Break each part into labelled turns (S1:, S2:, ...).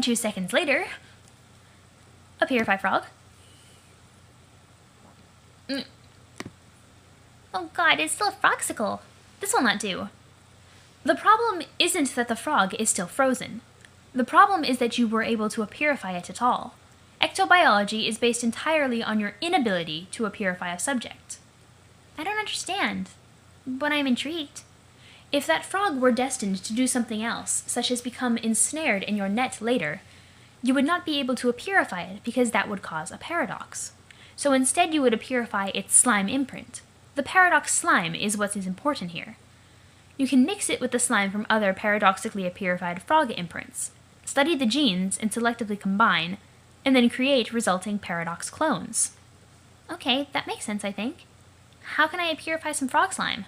S1: 0.2 seconds later, a purified frog. Oh god, it's still a frogsicle. This will not do. The problem isn't that the frog is still frozen. The problem is that you were able to purify it at all. Ectobiology is based entirely on your inability to purify a subject. I don't understand, but I'm intrigued. If that frog were destined to do something else, such as become ensnared in your net later, you would not be able to purify it because that would cause a paradox. So instead you would purify its slime imprint. The paradox slime is what is important here. You can mix it with the slime from other paradoxically purified frog imprints, study the genes and selectively combine, and then create resulting paradox clones. Okay, that makes sense, I think. How can I purify some frog slime?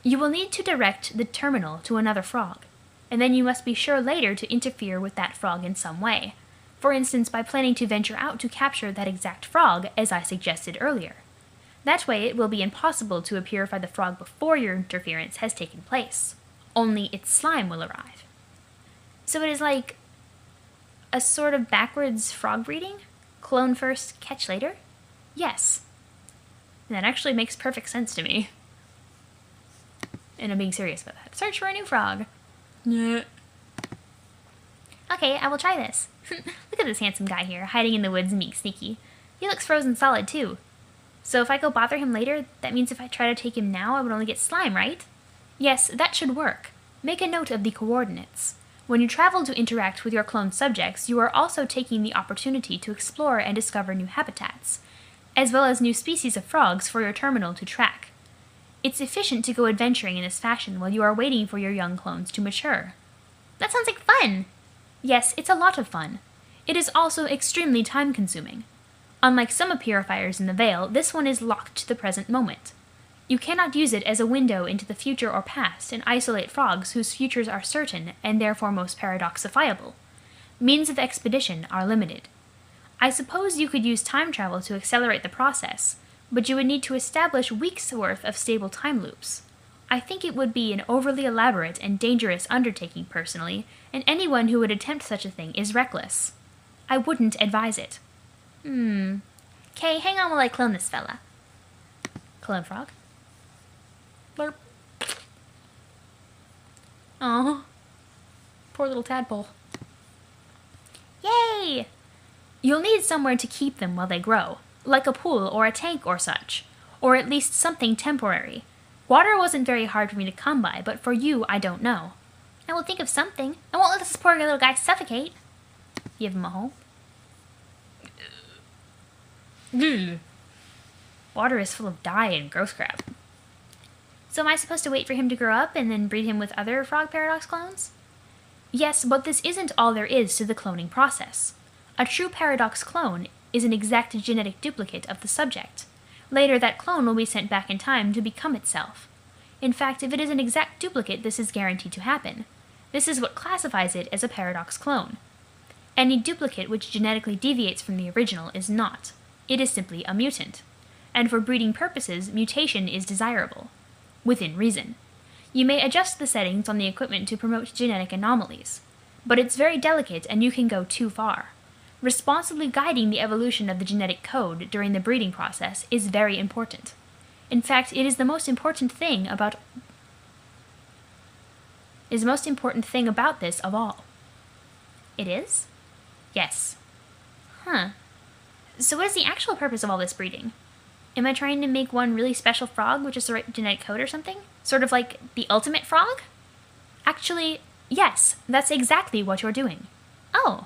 S1: You will need to direct the terminal to another frog, and then you must be sure later to interfere with that frog in some way. For instance, by planning to venture out to capture that exact frog, as I suggested earlier. That way it will be impossible to purify the frog before your interference has taken place. Only its slime will arrive. So it is like a sort of backwards frog breeding? Clone first, catch later? Yes. That actually makes perfect sense to me. And I'm being serious about that. Search for a new frog. Yeah. Okay, I will try this. Look at this handsome guy here, hiding in the woods and being sneaky. He looks frozen solid, too. So if I go bother him later, that means if I try to take him now, I would only get slime, right? Yes, that should work. Make a note of the coordinates. When you travel to interact with your cloned subjects, you are also taking the opportunity to explore and discover new habitats, as well as new species of frogs for your terminal to track. It's efficient to go adventuring in this fashion while you are waiting for your young clones to mature. That sounds like fun! Yes, it's a lot of fun. It is also extremely time-consuming. Unlike some purifiers in the Veil, this one is locked to the present moment. You cannot use it as a window into the future or past and isolate frogs whose futures are certain and therefore most paradoxifiable. Means of expedition are limited. I suppose you could use time travel to accelerate the process, but you would need to establish weeks' worth of stable time loops. I think it would be an overly elaborate and dangerous undertaking personally, and anyone who would attempt such a thing is reckless. I wouldn't advise it. Okay, hang on while I clone this fella. Clone frog. Blurp. Aw. Poor little tadpole. Yay! You'll need somewhere to keep them while they grow, like a pool or a tank or such, or at least something temporary. Water wasn't very hard for me to come by, but for you, I don't know. I will think of something. I won't let this poor little guy suffocate. Give him a hole. Water is full of dye and gross crap. So am I supposed to wait for him to grow up and then breed him with other frog paradox clones? Yes, but this isn't all there is to the cloning process. A true paradox clone is an exact genetic duplicate of the subject. Later, that clone will be sent back in time to become itself. In fact, if it is an exact duplicate, this is guaranteed to happen. This is what classifies it as a paradox clone. Any duplicate which genetically deviates from the original is not. It is simply a mutant. And for breeding purposes, mutation is desirable. Within reason. You may adjust the settings on the equipment to promote genetic anomalies. But it's very delicate and you can go too far. Responsibly guiding the evolution of the genetic code during the breeding process is very important. In fact, it is the most important thing about this of all. It is? Yes. Huh. So what is the actual purpose of all this breeding? Am I trying to make one really special frog with just the right genetic code or something? Sort of like the ultimate frog? Actually, yes, that's exactly what you're doing. Oh.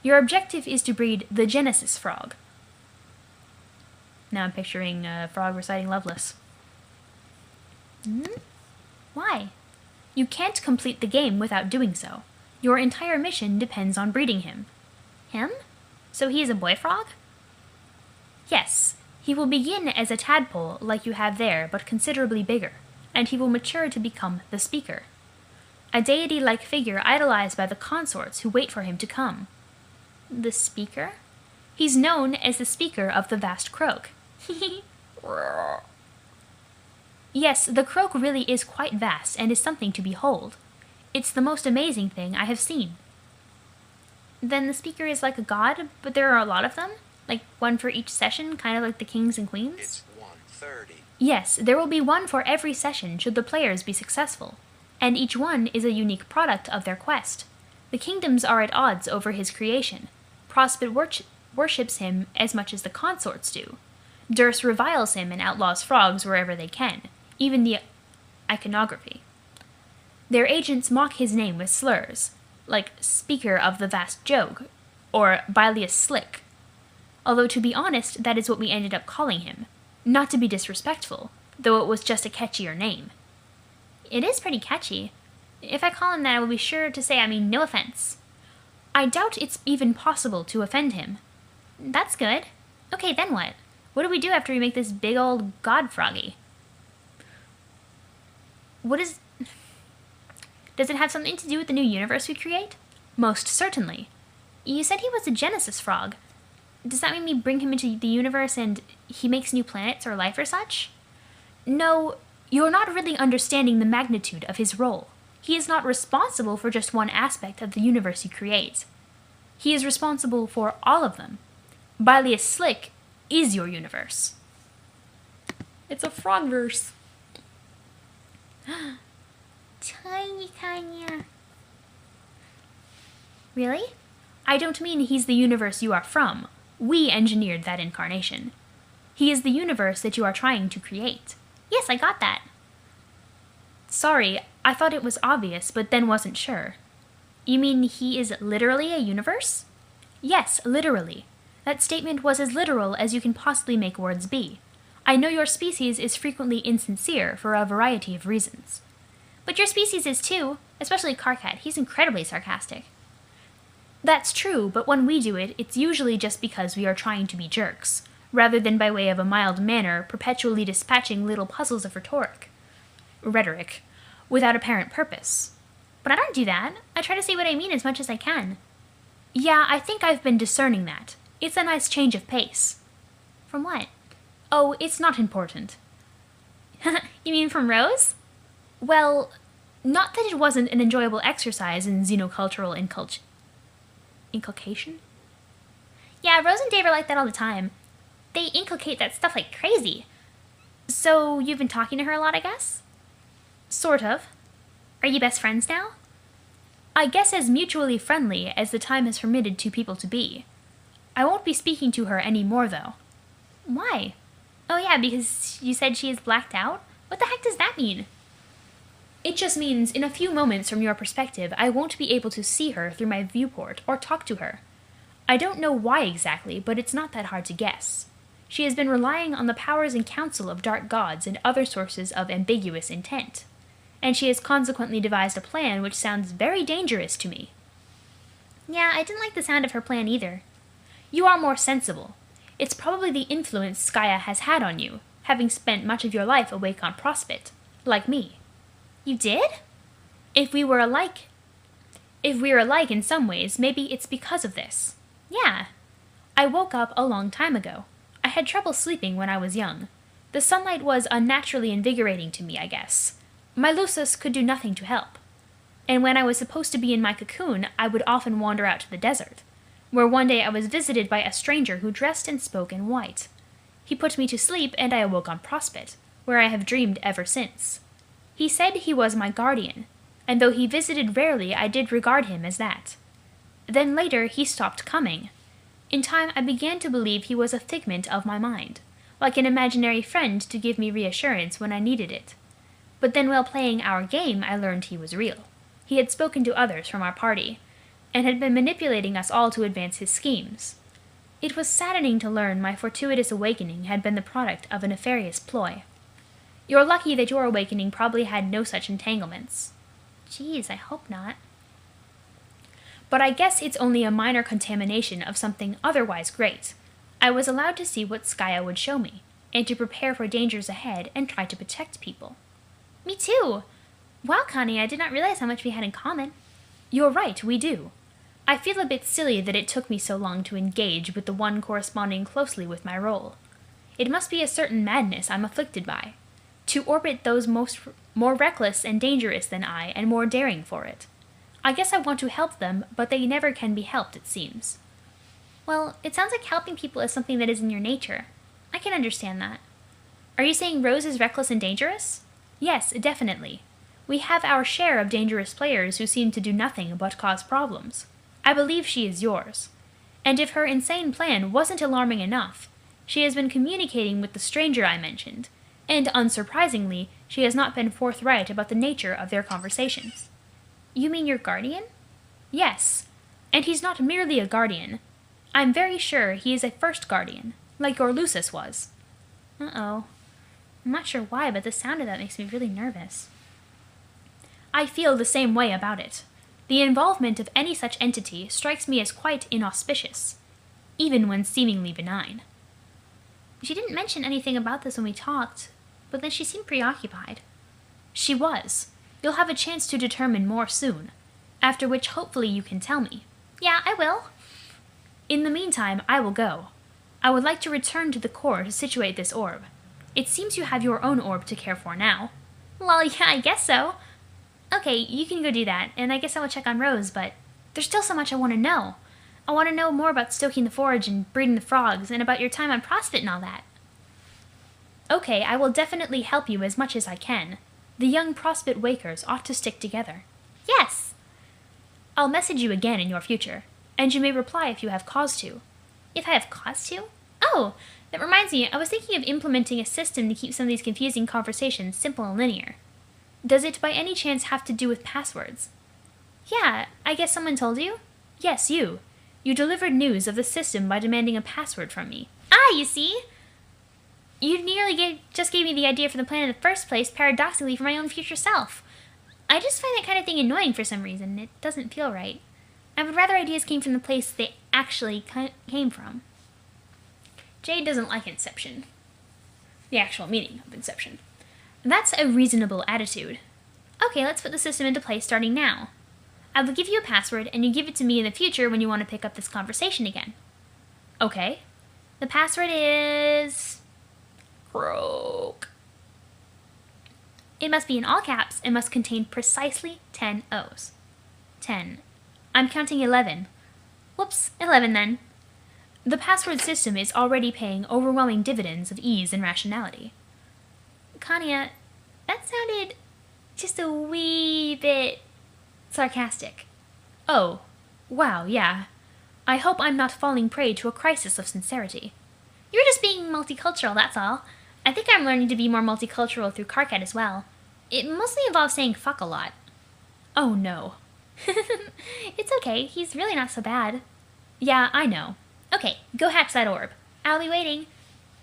S1: Your objective is to breed the Genesis frog. Now I'm picturing a frog reciting Loveless. Why? You can't complete the game without doing so. Your entire mission depends on breeding him. Him? So he is a boy frog? Yes. He will begin as a tadpole like you have there, but considerably bigger, and he will mature to become the Speaker. A deity-like figure idolized by the consorts who wait for him to come. The Speaker? He's known as the Speaker of the vast croak. Yes, the croak really is quite vast and is something to behold. It's the most amazing thing I have seen. Then the speaker is like a god, but there are a lot of them? Like one for each session, kind of like the kings and queens?
S2: It's 1:30.
S1: Yes, there will be one for every session should the players be successful, and each one is a unique product of their quest. The kingdoms are at odds over his creation. Prospit worships him as much as the consorts do. Durst reviles him and outlaws frogs wherever they can, even the iconography. Their agents mock his name with slurs, like Speaker of the Vast Joke, or Bilious Slick. Although, to be honest, that is what we ended up calling him. Not to be disrespectful, though it was just a catchier name. It is pretty catchy. If I call him that, I will be sure to say I mean no offense. I doubt it's even possible to offend him. That's good. Okay, then what? What do we do after we make this big old god froggy? Does it have something to do with the new universe we create? Most certainly. You said he was a Genesis frog. Does that mean we bring him into the universe and he makes new planets or life or such? No, you're not really understanding the magnitude of his role. He is not responsible for just one aspect of the universe he creates. He is responsible for all of them. Bilious Slick is your universe. It's a frogverse. Tiny. Really? I don't mean he's the universe you are from. We engineered that incarnation. He is the universe that you are trying to create. Yes, I got that. Sorry, I thought it was obvious, but then wasn't sure. You mean he is literally a universe? Yes, literally. That statement was as literal as you can possibly make words be. I know your species is frequently insincere for a variety of reasons. But your species is too, especially Karkat. He's incredibly sarcastic. That's true, but when we do it, it's usually just because we are trying to be jerks, rather than by way of a mild manner perpetually dispatching little puzzles of rhetoric, without apparent purpose. But I don't do that. I try to say what I mean as much as I can. Yeah, I think I've been discerning that. It's a nice change of pace. From what? Oh, it's not important. You mean from Rose? Well, not that it wasn't an enjoyable exercise in xenocultural inculcation? Yeah, Rose and Dave are like that all the time. They inculcate that stuff like crazy. So, you've been talking to her a lot, I guess? Sort of. Are you best friends now? I guess as mutually friendly as the time has permitted two people to be. I won't be speaking to her any more, though. Why? Oh yeah, because you said she is blacked out? What the heck does that mean? It just means in a few moments from your perspective, I won't be able to see her through my viewport or talk to her. I don't know why exactly, but it's not that hard to guess. She has been relying on the powers and counsel of dark gods and other sources of ambiguous intent. And she has consequently devised a plan which sounds very dangerous to me. Yeah, I didn't like the sound of her plan either. You are more sensible. It's probably the influence Skaya has had on you, having spent much of your life awake on Prospit, like me. You did? If we were alike in some ways, maybe it's because of this. Yeah. I woke up a long time ago. I had trouble sleeping when I was young. The sunlight was unnaturally invigorating to me, I guess. My Lusus could do nothing to help. And when I was supposed to be in my cocoon, I would often wander out to the desert, where one day I was visited by a stranger who dressed and spoke in white. He put me to sleep, and I awoke on Prospit, where I have dreamed ever since. He said he was my guardian, and though he visited rarely, I did regard him as that. Then later, he stopped coming. In time, I began to believe he was a figment of my mind, like an imaginary friend to give me reassurance when I needed it. But then while playing our game, I learned he was real. He had spoken to others from our party, and had been manipulating us all to advance his schemes. It was saddening to learn my fortuitous awakening had been the product of a nefarious ploy. You're lucky that your awakening probably had no such entanglements. Geez, I hope not. But I guess it's only a minor contamination of something otherwise great. I was allowed to see what Skaya would show me, and to prepare for dangers ahead and try to protect people. Me too! Wow, Connie, I did not realize how much we had in common. You're right, we do. I feel a bit silly that it took me so long to engage with the one corresponding closely with my role. It must be a certain madness I'm afflicted by. To orbit those more reckless and dangerous than I, and more daring for it. I guess I want to help them, but they never can be helped, it seems. Well, it sounds like helping people is something that is in your nature. I can understand that. Are you saying Rose is reckless and dangerous? Yes, definitely. We have our share of dangerous players who seem to do nothing but cause problems. I believe she is yours. And if her insane plan wasn't alarming enough, she has been communicating with the stranger I mentioned, and unsurprisingly, she has not been forthright about the nature of their conversations. You mean your guardian? Yes, and he's not merely a guardian. I'm very sure he is a first guardian, like your Lucis was. Uh-oh. I'm not sure why, but the sound of that makes me really nervous. I feel the same way about it. The involvement of any such entity strikes me as quite inauspicious, even when seemingly benign. She didn't mention anything about this when we talked, but then she seemed preoccupied. She was. You'll have a chance to determine more soon, after which hopefully you can tell me. Yeah, I will. In the meantime, I will go. I would like to return to the core to situate this orb. It seems you have your own orb to care for now. Well, yeah, I guess so. Okay, you can go do that, and I guess I will check on Rose, but there's still so much I want to know. I want to know more about stoking the forge and breeding the frogs, and about your time on Prospit and all that. Okay, I will definitely help you as much as I can. The young Prospit Wakers ought to stick together. Yes! I'll message you again in your future, and you may reply if you have cause to. If I have cause to? Oh, that reminds me, I was thinking of implementing a system to keep some of these confusing conversations simple and linear. Does it by any chance have to do with passwords? Yeah, I guess someone told you? Yes, you. You delivered news of the system by demanding a password from me. Ah, you see? You nearly just gave me the idea for the plan in the first place, paradoxically for my own future self. I just find that kind of thing annoying for some reason. It doesn't feel right. I would rather ideas came from the place they actually came from. Jade doesn't like Inception. The actual meaning of Inception. That's a reasonable attitude. Okay, let's put the system into place starting now. I will give you a password, and you give it to me in the future when you want to pick up this conversation again. Okay. The password is... Croak. It must be in all caps and must contain precisely 10 O's. 10. I'm counting 11. Whoops, 11 then. The password system is already paying overwhelming dividends of ease and rationality. Kanya, that sounded just a wee bit sarcastic. Oh, wow, yeah. I hope I'm not falling prey to a crisis of sincerity. You're just being multicultural, that's all. I think I'm learning to be more multicultural through Karkat as well. It mostly involves saying fuck a lot. Oh no. It's okay, he's really not so bad. Yeah, I know. Okay, go hatch that orb. I'll be waiting.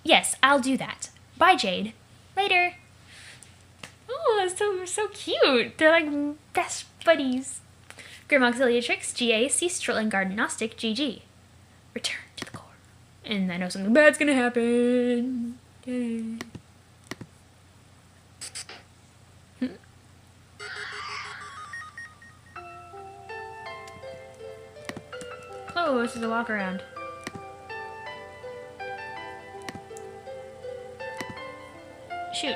S1: Yes, I'll do that. Bye, Jade. Later. Oh, so cute. They're like best buddies. Grim Auxiliatrix, GA, Ceastrel, and Garden Gnostic, GG. Return to the core. And I know something bad's gonna happen. Yay. Oh, this is a walk around. Shoot.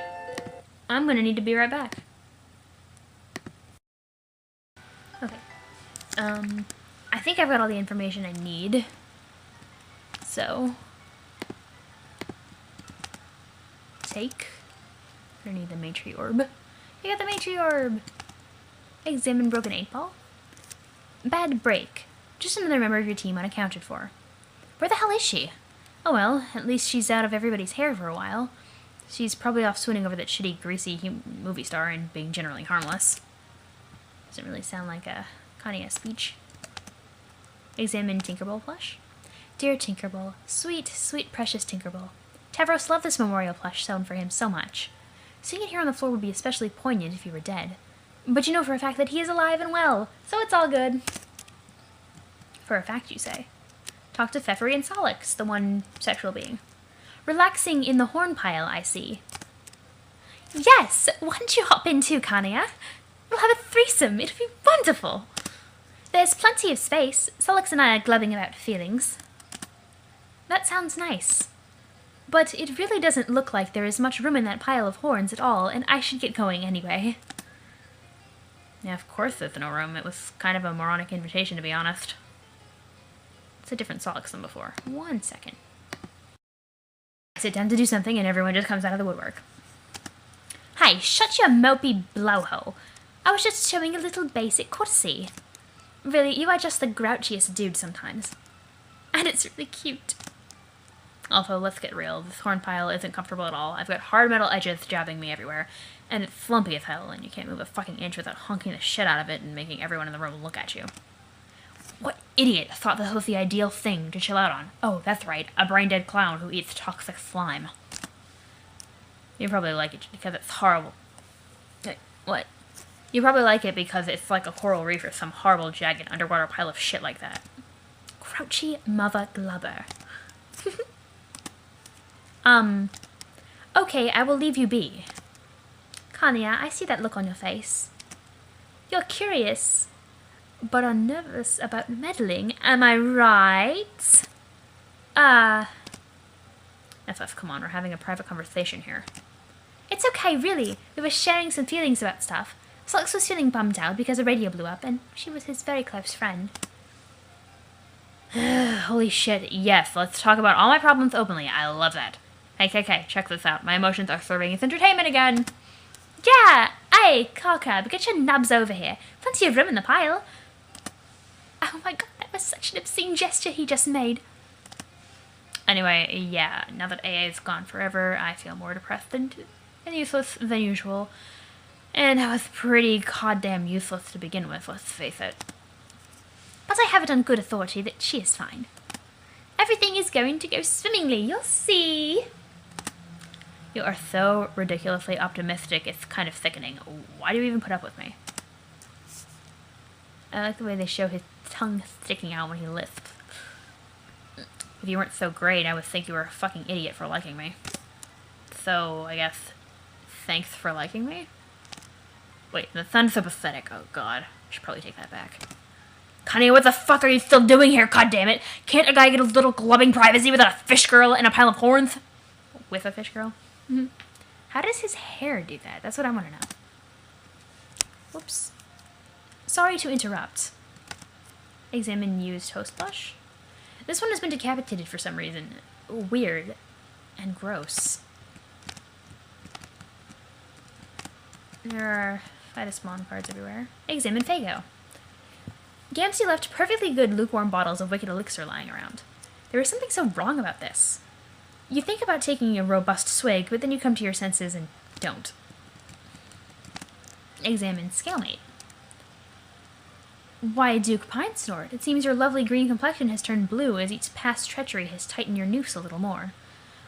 S1: I'm gonna need to be right back. Okay. I think I've got all the information I need. So... take. I need the Matri Orb. You got the Matri Orb! Examine broken 8-ball. Bad break. Just another member of your team unaccounted for. Where the hell is she? Oh well, at least she's out of everybody's hair for a while. She's probably off swooning over that shitty, greasy movie star and being generally harmless. Doesn't really sound like a Kanye speech. Examine Tinkerbell plush. Dear Tinkerbell, sweet, sweet, precious Tinkerbell. Tavros loved this memorial plush sewn for him so much. Seeing it here on the floor would be especially poignant if he were dead. But you know for a fact that he is alive and well, so it's all good. For a fact, you say. Talk to Pfeffery and Solix, the one sexual being. Relaxing in the horn pile, I see. Yes! Why don't you hop in too, Kania? We'll have a threesome. It'll be wonderful. There's plenty of space. Solix and I are glubbing about feelings. That sounds nice. But it really doesn't look like there is much room in that pile of horns at all, and I should get going anyway. Yeah, of course there's no room. It was kind of a moronic invitation, to be honest. It's a different Solix than before. 1 second. I sit down to do something and everyone just comes out of the woodwork. Hi, shut your mopey blowhole. I was just showing a little basic courtesy. Really, you are just the grouchiest dude sometimes. And it's really cute. Also, let's get real. This horn pile isn't comfortable at all. I've got hard metal edges jabbing me everywhere, and it's slumpy as hell, and you can't move a fucking inch without honking the shit out of it and making everyone in the room look at you. What idiot thought this was the ideal thing to chill out on? Oh, that's right, a brain-dead clown who eats toxic slime. You probably like it because it's horrible. What? You probably like it because it's like a coral reef or some horrible, jagged underwater pile of shit like that. Grouchy mother glubber. Okay, I will leave you be. Kanya, I see that look on your face. You're curious, but are nervous about meddling, am I right? FF, come on, we're having a private conversation here. It's okay, really. We were sharing some feelings about stuff. Solix was feeling bummed out because the radio blew up, and she was his very close friend. Holy shit, yes, let's talk about all my problems openly. I love that. Hey, KK, check this out. My emotions are serving as entertainment again. Yeah, hey, Cockcab, get your nubs over here. Plenty of room in the pile. Oh my god, that was such an obscene gesture he just made. Anyway, yeah, now that AA is gone forever, I feel more depressed and useless than usual. And I was pretty goddamn useless to begin with, let's face it. But I have it on good authority that she is fine. Everything is going to go swimmingly, you'll see. You are so ridiculously optimistic, it's kind of sickening. Why do you even put up with me? I like the way they show his tongue sticking out when he lisps. If you weren't so great, I would think you were a fucking idiot for liking me. So, I guess, thanks for liking me? Wait, that sounds so pathetic. Oh god, I should probably take that back. Kanye, what the fuck are you still doing here, goddammit? Can't a guy get a little glubbing privacy without a fish girl and a pile of horns? With a fish girl? Mm-hmm. How does his hair do that? That's what I want to know. Whoops. Sorry to interrupt. Examine used host blush. This one has been decapitated for some reason. Weird. And gross. There are Phytosmon cards everywhere. Examine Fago. Gamzee left perfectly good lukewarm bottles of wicked elixir lying around. There is something so wrong about this. You think about taking a robust swig, but then you come to your senses and don't. Examine Scalemate. Why, Duke Pinesnort, it seems your lovely green complexion has turned blue as each past treachery has tightened your noose a little more.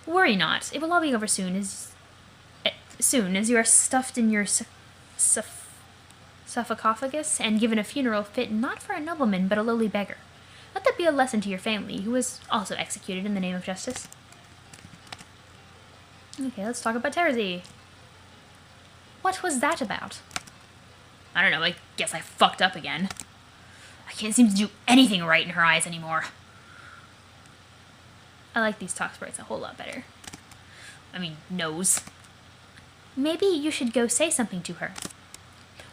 S1: Worry not, it will all be over soon as you are stuffed in your sarcophagus and given a funeral fit not for a nobleman but a lowly beggar. Let that be a lesson to your family, who was also executed in the name of justice. Okay, let's talk about Terzi. What was that about? I don't know, I guess I fucked up again. I can't seem to do anything right in her eyes anymore. I like these talk sprites a whole lot better. I mean, nose. Maybe you should go say something to her.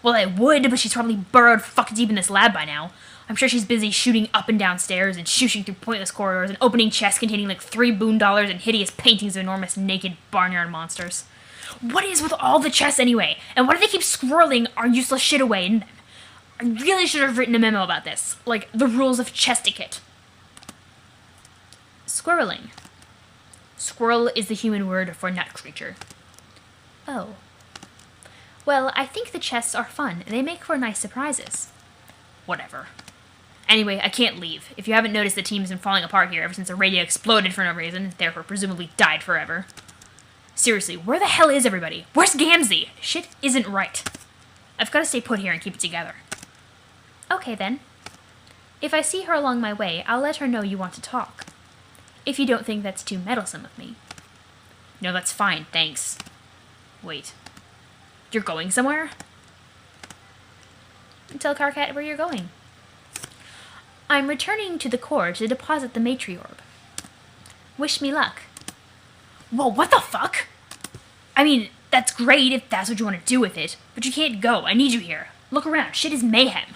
S1: Well, I would, but she's probably burrowed fuck deep in this lab by now. I'm sure she's busy shooting up and down stairs and shooshing through pointless corridors and opening chests containing like 3 boondollars and hideous paintings of enormous naked barnyard monsters. What is with all the chests anyway? And why do they keep squirreling our useless shit away in them? I really should have written a memo about this. Like, the rules of chest etiquette. Squirreling. Squirrel is the human word for nut creature. Oh. Well, I think the chests are fun. They make for nice surprises. Whatever. Anyway, I can't leave. If you haven't noticed, the team's been falling apart here ever since the radio exploded for no reason, therefore presumably died forever. Seriously, where the hell is everybody? Where's Gamzee? Shit isn't right. I've got to stay put here and keep it together. Okay, then. If I see her along my way, I'll let her know you want to talk. If you don't think that's too meddlesome of me. No, that's fine, thanks. Wait. You're going somewhere? Tell Karkat where you're going. I'm returning to the core to deposit the matriorb. Wish me luck. Whoa, what the fuck? I mean, that's great if that's what you want to do with it, but you can't go. I need you here. Look around, shit is mayhem.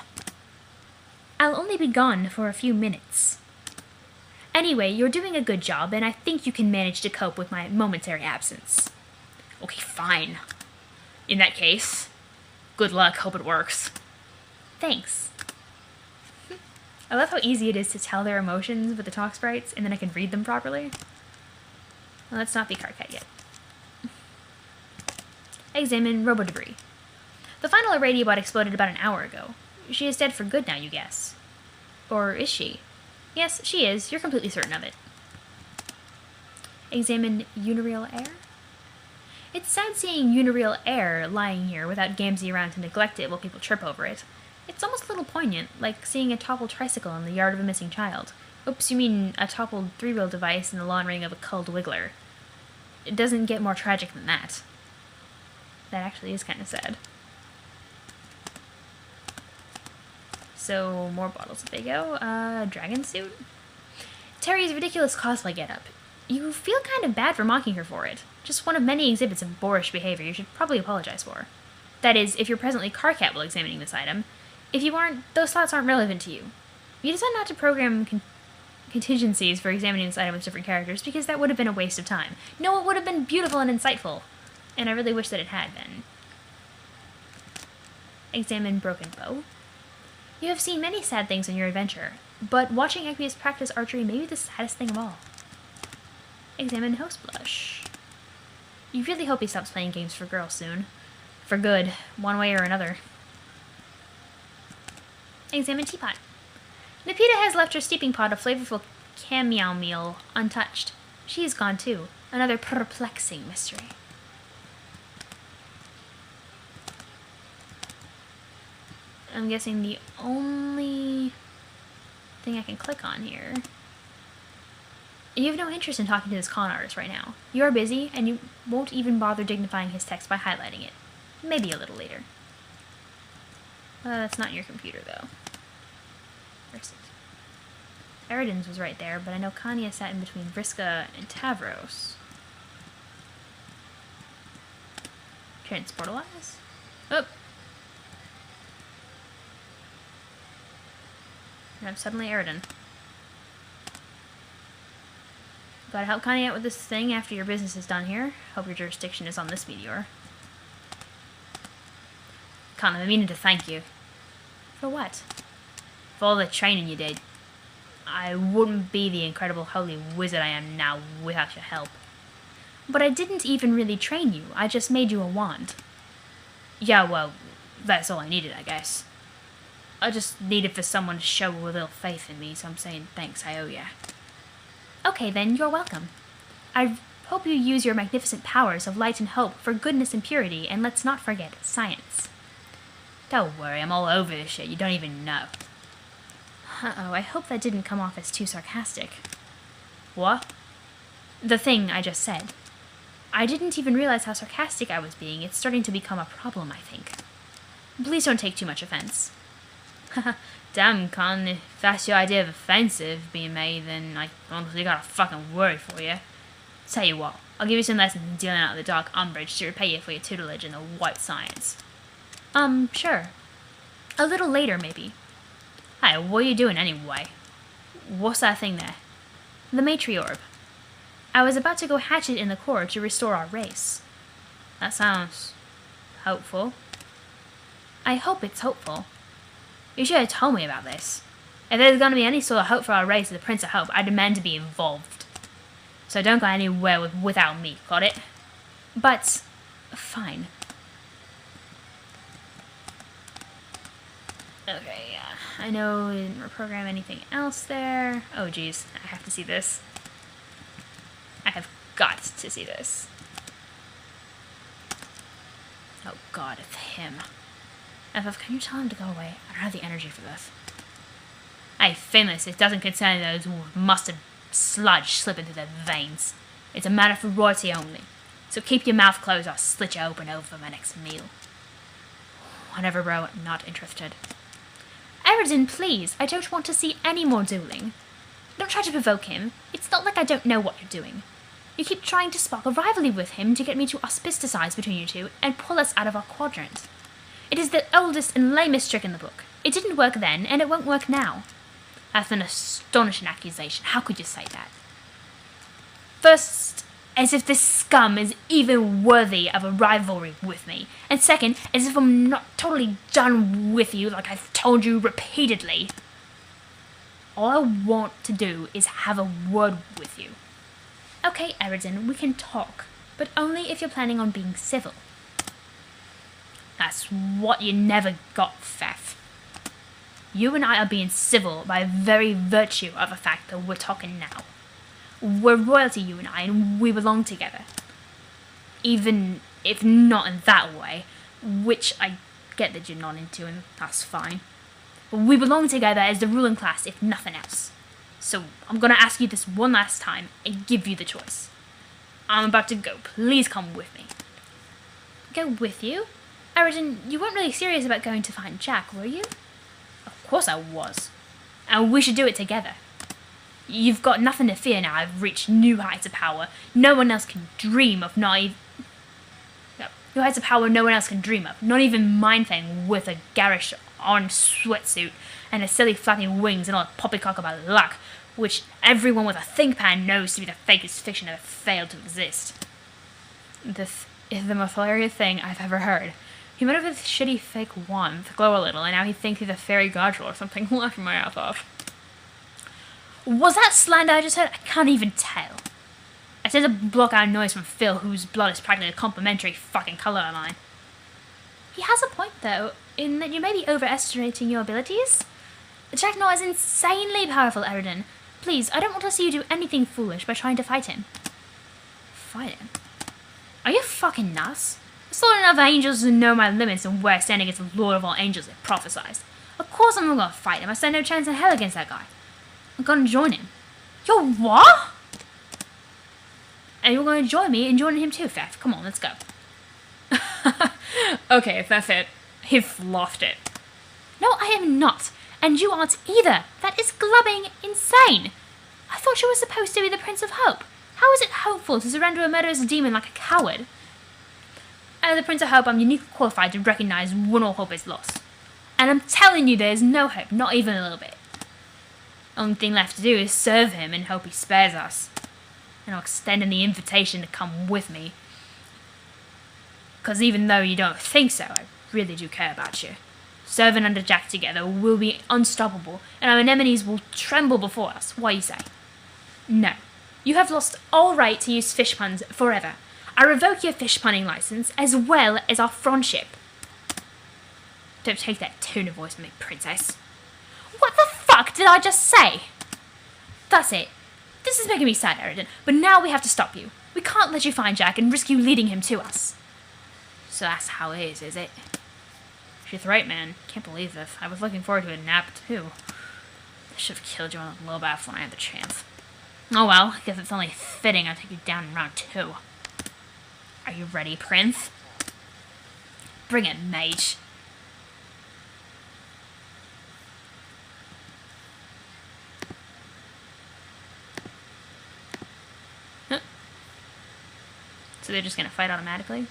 S1: I'll only be gone for a few minutes. Anyway, you're doing a good job, and I think you can manage to cope with my momentary absence. Okay, fine. In that case, good luck, hope it works. Thanks. I love how easy it is to tell their emotions with the talk sprites, and then I can read them properly. Well, let's not be Carcat yet. Examine robo-debris. The final irradiabot exploded about an hour ago. She is dead for good now, you guess. Or is she? Yes, she is. You're completely certain of it. Examine unireal air? It's sad seeing unireal air lying here without Gamzee around to neglect it while people trip over it. It's almost a little poignant, like seeing a toppled tricycle in the yard of a missing child. Oops, you mean a toppled three-wheel device in the lawn ring of a culled wiggler. It doesn't get more tragic than that. That actually is kind of sad. So, more bottles if they go. Dragon suit? Terry's ridiculous cosplay getup. You feel kind of bad for mocking her for it. Just one of many exhibits of boorish behavior you should probably apologize for. That is, if you're presently Carcat while examining this item. If you aren't, those thoughts aren't relevant to you. You decide not to program contingencies for examining this item with different characters because that would have been a waste of time. No, it would have been beautiful and insightful. And I really wish that it had been. Examine broken bow. You have seen many sad things in your adventure, but watching Equius practice archery may be the saddest thing of all. Examine host blush. You really hope he stops playing games for girls soon. For good, one way or another. Examine teapot. Nepeta has left her steeping pot of flavorful cameo meal untouched. She is gone too. Another perplexing mystery. I'm guessing the only thing I can click on here. You have no interest in talking to this con artist right now. You are busy, and you won't even bother dignifying his text by highlighting it. Maybe a little later. That's not your computer, though. Where's it? Eridan's was right there, but I know Kanya sat in between Vriska and Tavros. Transportalize? Oh! And I'm suddenly Eridan. Gotta help Kanye out with this thing after your business is done here. Hope your jurisdiction is on this meteor. Connor, I'm meaning to thank you. For what? For all the training you did. I wouldn't be the incredible holy wizard I am now without your help. But I didn't even really train you. I just made you a wand. Yeah, well, that's all I needed, I guess. I just needed for someone to show a little faith in me, so I'm saying thanks, I owe ya. Okay then, you're welcome. I hope you use your magnificent powers of light and hope for goodness and purity, and let's not forget science. Don't worry, I'm all over this shit, you don't even know. Uh-oh, I hope that didn't come off as too sarcastic. What? The thing I just said. I didn't even realize how sarcastic I was being. It's starting to become a problem, I think. Please don't take too much offense. Haha, damn, Con, if that's your idea of offensive being made, then I honestly gotta fucking worry for you. Tell you what, I'll give you some lessons in dealing out of the dark umbrage to repay you for your tutelage in the white science. Sure. A little later, maybe. Hey, what are you doing anyway? What's that thing there? The matriorb. I was about to go hatch it in the core to restore our race. That sounds hopeful. I hope it's hopeful. You should have told me about this. If there's going to be any sort of hope for our race as the Prince of Hope, I demand to be involved. So don't go anywhere without me, got it? But, fine. Okay, yeah. I know we didn't reprogram anything else there. Oh, geez. I have to see this. I have got to see this. Oh, God, it's him. FF, can you tell him to go away? I don't have the energy for this. Hey, Finless, it doesn't concern those with mustard sludge slipping through their veins. It's a matter for royalty only. So keep your mouth closed or I'll slit you open over my next meal. Whatever, bro, not interested. Eridan, please, I don't want to see any more dueling. Don't try to provoke him. It's not like I don't know what you're doing. You keep trying to spark a rivalry with him to get me to auspicicize between you two and pull us out of our quadrant. It is the oldest and lamest trick in the book. It didn't work then, and it won't work now. That's an astonishing accusation. How could you say that? First, as if this scum is even worthy of a rivalry with me. And second, as if I'm not totally done with you like I've told you repeatedly. All I want to do is have a word with you. Okay, Eridan, we can talk, but only if you're planning on being civil. That's what you never got, Fef. You and I are being civil by very virtue of the fact that we're talking now. We're royalty, you and I, and we belong together. Even if not in that way, which I get that you're not into, and that's fine. But we belong together as the ruling class, if nothing else. So I'm gonna ask you this one last time and give you the choice. I'm about to go. Please come with me. Go with you? Eridan, you weren't really serious about going to find Jack, were you? Of course I was. And we should do it together. You've got nothing to fear now. I've reached new heights of power. No one else can dream of, not even... New heights of power no one else can dream of. Not even mine thing with a garish orange sweatsuit and a silly flapping wings and all that poppycock about luck, which everyone with a think pan knows to be the fakest fiction that failed to exist. This is the most hilarious thing I've ever heard. He went over this shitty fake wand to glow a little, and now he thinks he's a fairy godfrey or something. Laughing my ass off. Was that slander I just heard? I can't even tell. I tend to block out noise from Phil, whose blood is practically a complementary fucking colour of mine. He has a point, though, in that you may be overestimating your abilities. Jack Noir is insanely powerful, Eridan. Please, I don't want to see you do anything foolish by trying to fight him. Fight him? Are you fucking nuts? I saw enough angels to know my limits and where I stand against the Lord of all angels that prophesied. Of course I'm not gonna fight him. I stand no chance in hell against that guy. I'm gonna join him. Yo, what? And you're gonna join me and join him too, Fef. Come on, let's go. Okay, if that's it. He's lost it. No, I am not. And you aren't either. That is glubbing insane. I thought you were supposed to be the Prince of Hope. How is it hopeful to surrender a murderous demon like a coward? As the Prince of Hope, I'm uniquely qualified to recognize when all hope is lost. And I'm telling you there is no hope, not even a little bit. Only thing left to do is serve him and hope he spares us. And I'll extend him the invitation to come with me. Because even though you don't think so, I really do care about you. Serving under Jack together will be unstoppable, and our enemies will tremble before us. What do you say? No. You have lost all right to use fish puns forever. I revoke your fish punning license, as well as our friendship. Don't take that tone of voice from me, princess. What the fuck did I just say? That's it. This is making me sad, Eridan, but now we have to stop you. We can't let you find Jack and risk you leading him to us. So that's how it is it? She's right, man. Can't believe this. I was looking forward to a nap, too. I should have killed you on the low bath when I had the chance. Oh well, I guess it's only fitting I take you down in round 2. Are you ready, Prince? Bring it, mage. Huh. So they're just gonna fight automatically?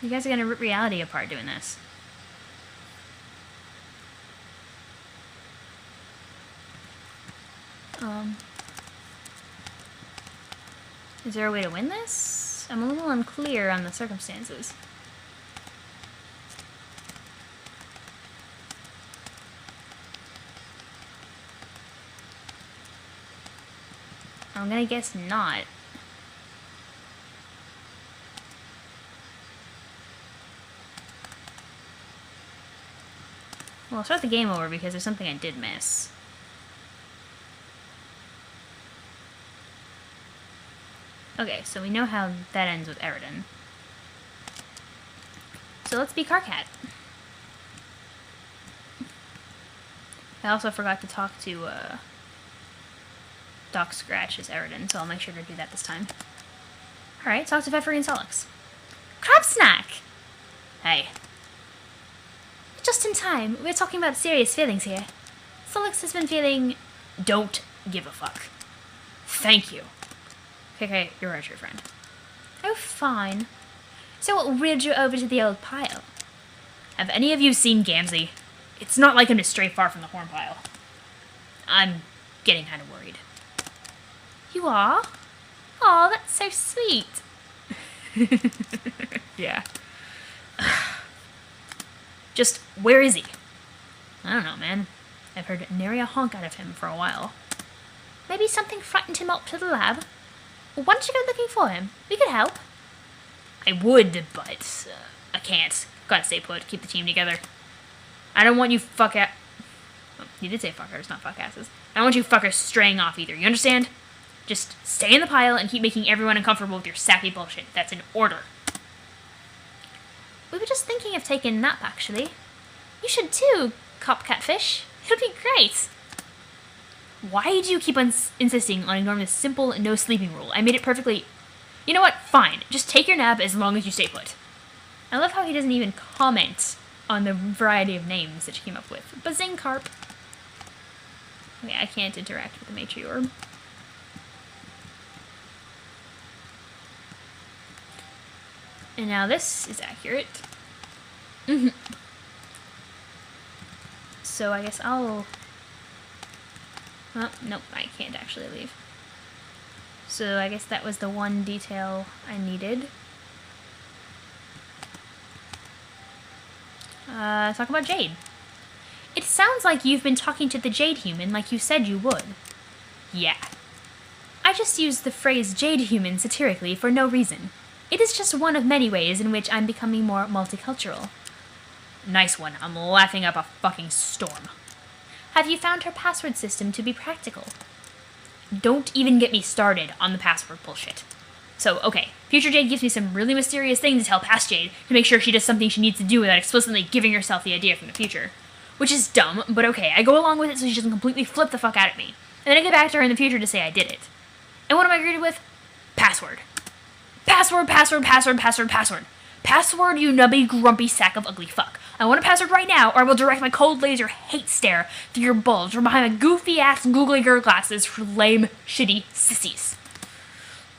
S1: You guys are gonna rip reality apart doing this. Is there a way to win this? I'm a little unclear on the circumstances. I'm gonna guess not. Well, I'll start the game over because there's something I did miss. Okay, so we know how that ends with Eridan. So let's be Carcat. I also forgot to talk to Doc Scratch as Eridan, so I'll make sure to do that this time. Alright, talk to Pfeffer and Solix. Crab Snack! Hey. Just in time. We're talking about serious feelings here. Solix has been feeling... Don't give a fuck. Thank you. Okay, you're right, your friend. Oh, fine. So what wheeled you over to the old pile? Have any of you seen Gamzee? It's not like him to stray far from the horn pile. I'm getting kind of worried. You are? Aw, that's so sweet. Yeah. Just, where is he? I don't know, man. I've heard nary a honk out of him for a while. Maybe something frightened him up to the lab? Why don't you go looking for him? We could help. I would, but I can't. Gotta stay put, keep the team together. I don't want you oh, you did say fuckers, not fuckasses. I don't want you fuckers straying off either, you understand? Just stay in the pile and keep making everyone uncomfortable with your sappy bullshit. That's an order. We were just thinking of taking a nap, actually. You should too, Cop Catfish. It'll be great. Why do you keep on insisting on ignoring this simple no sleeping rule? I made it perfectly... You know what? Fine. Just take your nap as long as you stay put. I love how he doesn't even comment on the variety of names that you came up with. Bazing Carp. Okay, I can't interact with the matriarch. And now this is accurate. So I guess I'll... Oh, nope, I can't actually leave. So I guess that was the one detail I needed. Talk about Jade. It sounds like you've been talking to the Jade human like you said you would. Yeah. I just used the phrase Jade human satirically for no reason. It is just one of many ways in which I'm becoming more multicultural. Nice one. I'm laughing up a fucking storm. Have you found her password system to be practical? Don't even get me started on the password bullshit. So, okay, future Jade gives me some really mysterious thing to tell past Jade to make sure she does something she needs to do without explicitly giving herself the idea from the future. Which is dumb, but okay, I go along with it so she doesn't completely flip the fuck out at me. And then I get back to her in the future to say I did it. And what am I greeted with? Password. Password, password, password, password, password. Password, you nubby, grumpy sack of ugly fuck. I want a password right now, or I will direct my cold laser hate stare through your bulge from behind my goofy-ass googly girl glasses for lame, shitty sissies.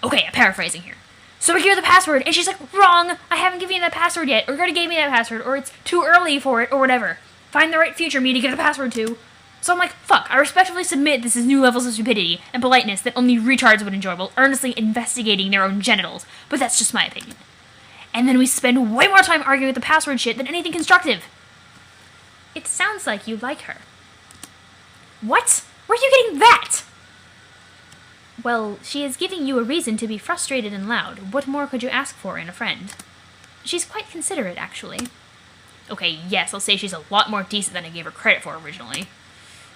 S1: Okay, I'm paraphrasing here. So I hear the password, and she's like, wrong! I haven't given you that password yet, or you already gave me that password, or it's too early for it, or whatever. Find the right future me to get a password to. So I'm like, fuck, I respectfully submit this is new levels of stupidity and politeness that only retards would enjoy while earnestly investigating their own genitals, but that's just my opinion. And then we spend way more time arguing with the password shit than anything constructive. It sounds like you like her. What? Where are you getting that? Well, she is giving you a reason to be frustrated and loud. What more could you ask for in a friend? She's quite considerate, actually. Okay, yes, I'll say she's a lot more decent than I gave her credit for originally.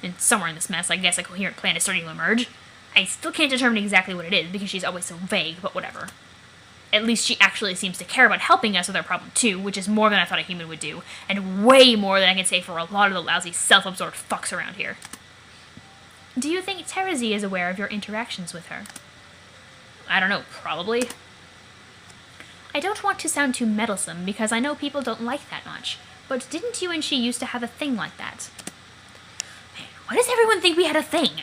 S1: And somewhere in this mess, I guess a coherent plan is starting to emerge. I still can't determine exactly what it is because she's always so vague, but whatever. At least she actually seems to care about helping us with our problem too, which is more than I thought a human would do, and way more than I can say for a lot of the lousy, self-absorbed fucks around here. Do you think Terezi is aware of your interactions with her? I don't know, probably. I don't want to sound too meddlesome, because I know people don't like that much, but didn't you and she used to have a thing like that? Why does everyone think we had a thing?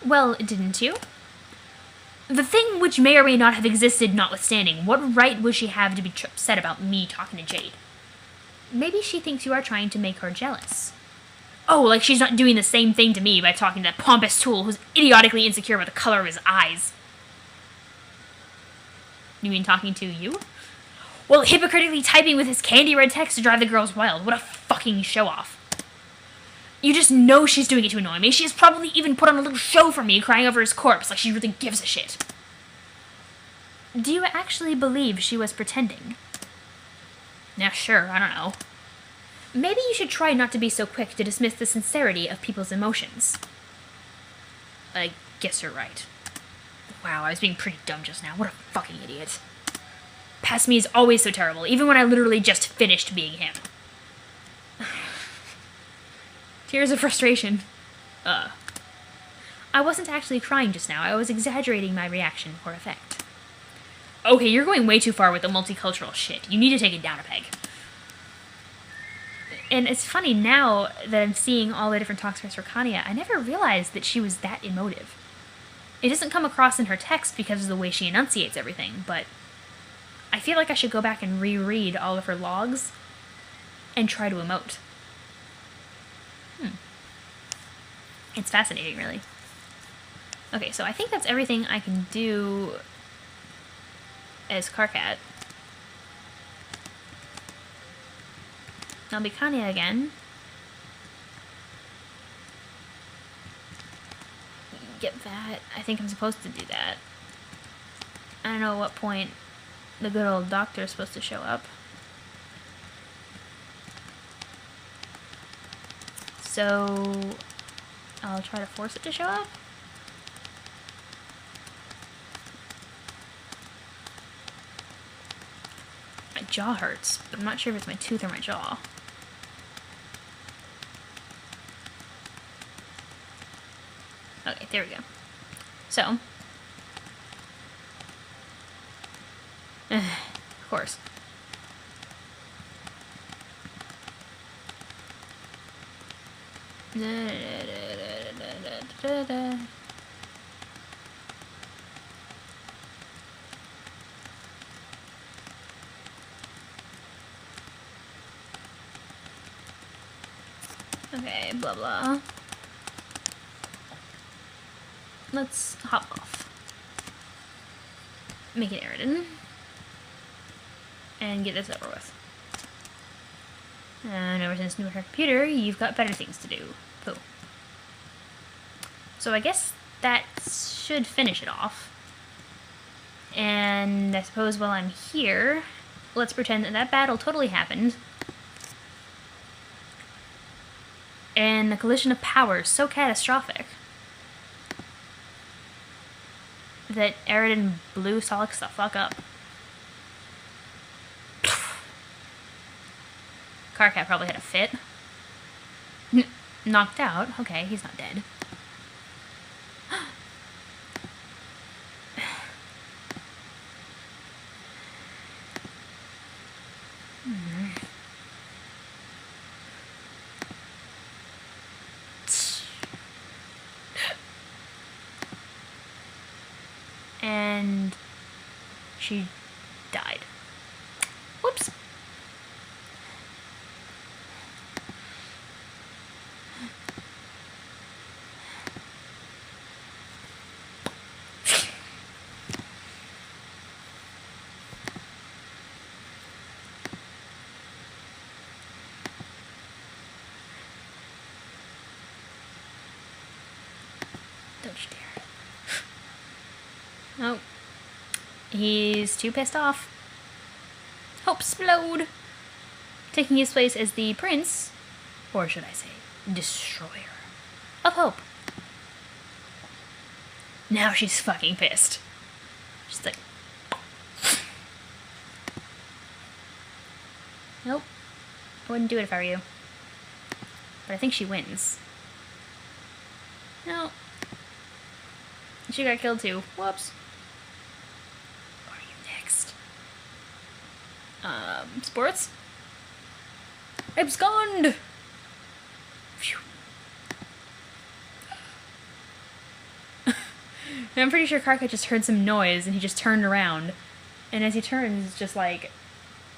S1: Well, didn't you? The thing which may or may not have existed notwithstanding, what right would she have to be upset about me talking to Jade? Maybe she thinks you are trying to make her jealous. Oh, like she's not doing the same thing to me by talking to that pompous tool who's idiotically insecure about the color of his eyes. You mean talking to you? Well, hypocritically typing with his candy red text to drive the girls wild. What a fucking show-off. You just know she's doing it to annoy me. She has probably even put on a little show for me crying over his corpse like she really gives a shit. Do you actually believe she was pretending? Yeah, sure, I don't know. Maybe you should try not to be so quick to dismiss the sincerity of people's emotions. I guess you're right. Wow, I was being pretty dumb just now. What a fucking idiot. Past me is always so terrible, even when I literally just finished being him. Tears of frustration. I wasn't actually crying just now. I was exaggerating my reaction for effect. Okay, you're going way too far with the multicultural shit. You need to take it down a peg. And it's funny now that I'm seeing all the different talks for Kanya, I never realized that she was that emotive. It doesn't come across in her text because of the way she enunciates everything, but I feel like I should go back and reread all of her logs and try to emote. It's fascinating, really. Okay, so I think that's everything I can do as Karkat. I'll be Kanya again. Get that. I think I'm supposed to do that. I don't know at what point the good old doctor is supposed to show up. So I'll try to force it to show up. My jaw hurts, but I'm not sure if it's my tooth or my jaw. Okay, there we go. So, of course. Okay, blah blah. Let's hop off. Make it Eridan. And get this over with. And ever since you moved her computer, you've got better things to do. Cool. So I guess that should finish it off. And I suppose while I'm here, let's pretend that that battle totally happened. And the collision of powers so catastrophic that Eridan blew Solix the fuck up. Karkat probably had a fit. Knocked out? Okay, he's not dead. And she died. Whoops. Don't you dare. Oh. He's too pissed off. Hope explode. Taking his place as the prince, or should I say, destroyer of hope. Now she's fucking pissed. She's like, nope. I wouldn't do it if I were you. But I think she wins. No. She got killed too. Whoops. Are you next? Sports? Abscond! Phew. I'm pretty sure Karkat just heard some noise and he just turned around. And as he turns, it's just like,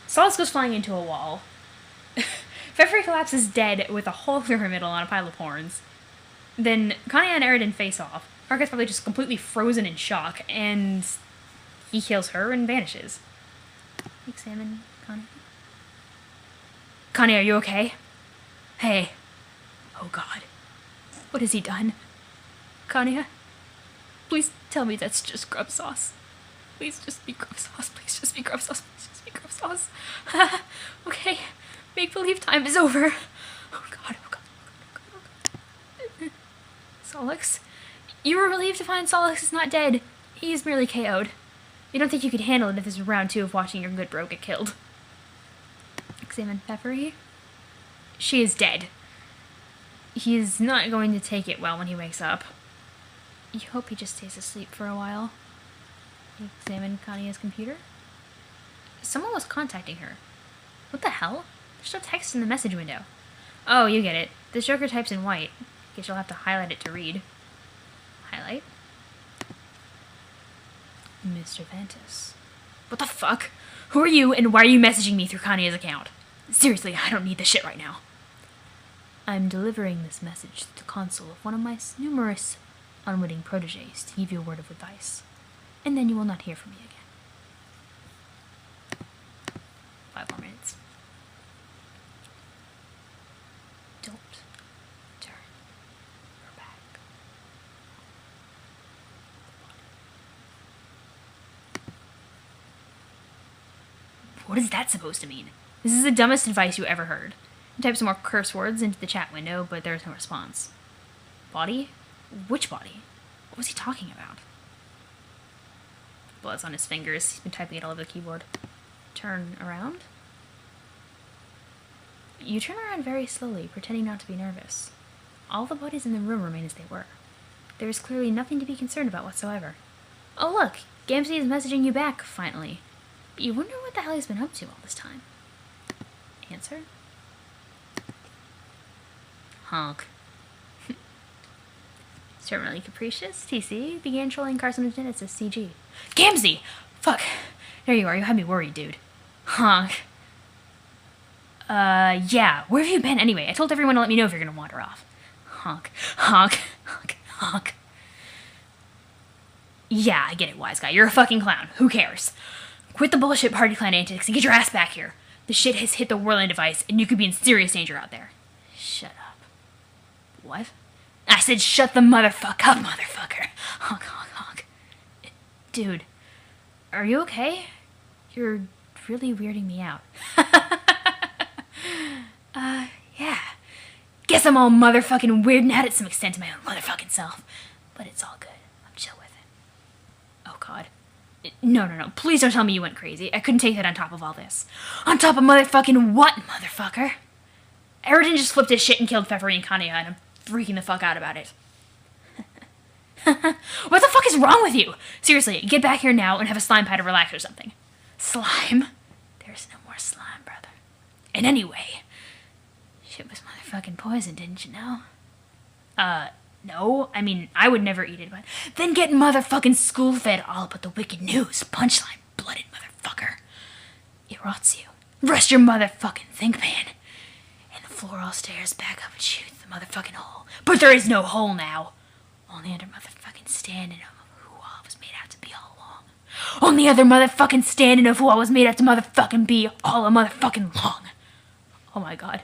S1: Solus goes flying into a wall. Fefri collapses dead with a hole through her middle on a pile of horns. Then Kanya and Eridan face off. Karkat's probably just completely frozen in shock, and he kills her and vanishes. Examine Kanya. Kanya, are you okay? Hey. Oh god. What has he done? Kanya? Please tell me that's just grub sauce. Please just be grub sauce. Please just be grub sauce. Please just be grub sauce. Okay. Make-believe time is over. Oh god, oh god, oh god, oh god. Solix? You were relieved to find Solix is not dead. He's merely KO'd. You don't think you could handle it if this is round 2 of watching your good bro get killed. Examine Peppery. She is dead. He is not going to take it well when he wakes up. You hope he just stays asleep for a while. Examine Kanya's computer. Someone was contacting her. What the hell? There's no text in the message window. Oh, you get it. This Joker types in white. Guess you'll have to highlight it to read. Highlight. Mr. Ventus. What the fuck? Who are you, and why are you messaging me through Kanye's account? Seriously, I don't need this shit right now. I'm delivering this message to the console of one of my numerous unwitting proteges to give you a word of advice. And then you will not hear from me again. 5 more minutes. Don't turn your back. What is that supposed to mean? This is the dumbest advice you ever heard. I typed some more curse words into the chat window, but there was no response. Body? Which body? What was he talking about? Blood's on his fingers. He's been typing it all over the keyboard. Turn around? You turn around very slowly, pretending not to be nervous. All the bodies in the room remain as they were. There is clearly nothing to be concerned about whatsoever. Oh look! Gamzee is messaging you back, finally. You wonder what the hell he's been up to all this time. Answer? Honk. Terminally capricious, TC, began trolling carcinogenesis, CG. Gamzee! Fuck! There you are, you had me worried, dude. Honk. Yeah, where have you been anyway? I told everyone to let me know if you're gonna wander off. Honk. Honk. Honk. Honk. Yeah, I get it, wise guy. You're a fucking clown. Who cares? Quit the bullshit party clan antics and get your ass back here. The shit has hit the whirling device, and you could be in serious danger out there. Shut up. What? I said shut the motherfuck up, motherfucker. Honk, honk, honk. Dude, are you okay? You're really weirding me out. Yeah. Guess I'm all motherfucking weirding out at some extent to my own motherfucking self. But it's all good. I'm chill with it. Oh, God. No. Please don't tell me you went crazy. I couldn't take that on top of all this. On top of motherfucking what, motherfucker? Eridan just flipped his shit and killed Pfeffery and Kanye, and I'm freaking the fuck out about it. What the fuck is wrong with you? Seriously, get back here now and have a slime pie to relax or something. Slime? There's no more slime, brother. And anyway, shit was motherfucking poison, didn't you know? No. I mean, I would never eat it, but then get motherfucking school-fed all but the wicked news. Punchline, blooded motherfucker. It rots you. Rest your motherfucking think, man. And the floor all stares back up at you through the motherfucking hole. But there is no hole now. Only other motherfucking standing of who I was made out to be all along. Only other motherfucking standing of who I was made out to motherfucking be all a motherfucking long. Oh my God.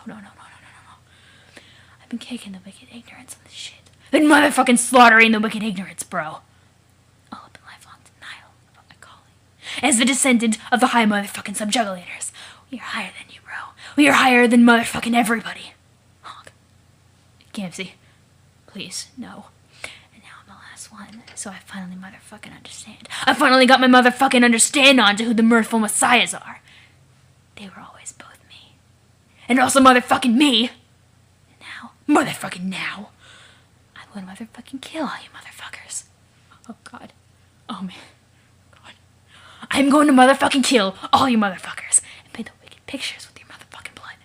S1: No. I've been kicking the wicked ignorance on this shit. Been motherfucking slaughtering the wicked ignorance, bro. All up in lifelong denial about my calling. As the descendant of the high motherfucking subjugulators. We are higher than you, bro. We are higher than motherfucking everybody. Honk. Gamzee. Please, no. And now I'm the last one, so I finally motherfucking understand. I finally got my motherfucking understand on to who the mirthful messiahs are. They were always both me. And also motherfucking me. And now, motherfucking now, I'm gonna motherfucking kill all you motherfuckers. Oh, God. Oh, man. God. I'm going to motherfucking kill all you motherfuckers and paint the wicked pictures with your motherfucking blood.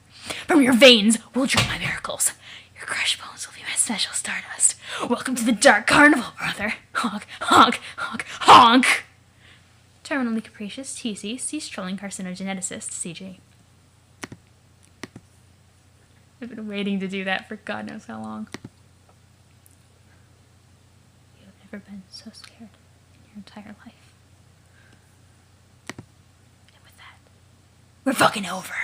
S1: From your veins will drip my miracles. Your crushed bones will be my special stardust. Welcome to the dark carnival, brother. Honk, honk, honk, honk. Terminally capricious, TC, cease trolling carcinogeneticist, CJ. I've been waiting to do that for God knows how long. You have never been so scared in your entire life. And with that, we're fucking over.